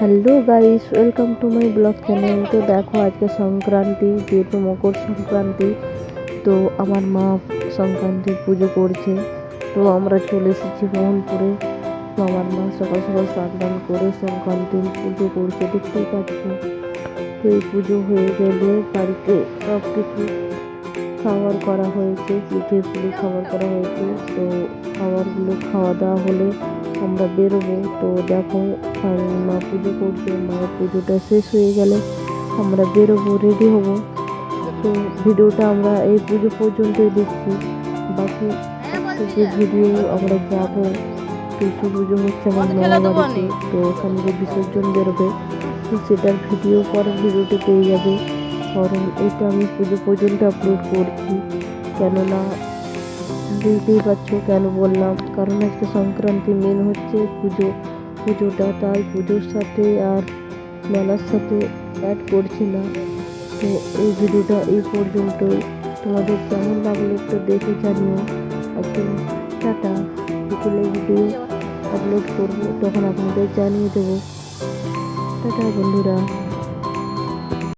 Hello guys, welcome to my blog channel. তো দেখো আজকে সংক্রান্তি, যেহেতু মকর সংক্রান্তি, তো আমার মা সংক্রান্তি পুজো করছে। তো আমরা চলে এসেছি মোহনপুরে। তো আমার মা সকাল সকাল স্নান করে সংক্রান্তি পুজো করছে, দেখতেই পাচ্ছ। তো এই পুজো হয়ে গেলে বাড়িতে সব কিছু খাবার করা হয়েছে, পিঠে পুলি খাবার করা হয়েছে। তো খাবারগুলো খাওয়া দাওয়া হলে আমরা বেরোবো। তো দেখো মা পুজো করছে, মায়ের পুজোটা শেষ হয়ে গেলে আমরা বেরোবো, রেডি হব। তো ভিডিওটা আমরা এই পুজো পর্যন্তই দেখছি, বাকি যে ভিডিও আমরা যাবো। টুসু পুজো হচ্ছে আমার মামা বাড়িতে, তো ওখানে যে বিসর্জন বেরোবে, তো সেটার ভিডিও পরের ভিডিওতে পেয়ে যাবে। কারণ এটা আমি পুজো পর্যন্ত আপলোড করছি, কেননা বুঝতেই পারছো কেন বললাম, কারণ আজকে সংক্রান্তি মেন হচ্ছে পুজোটা, তাই পুজোর সাথে আর মেলার সাথে অ্যাড করছি না। তো এই ভিডিওটা এই পর্যন্তই, তোমাদের কেমন লাগলো একটু দেখে জানিও। একদম টাটা, বিকেলে ভিডিও আপলোড করবো তখন আপনাদের জানিয়ে দেবো। টাটা বন্ধুরা।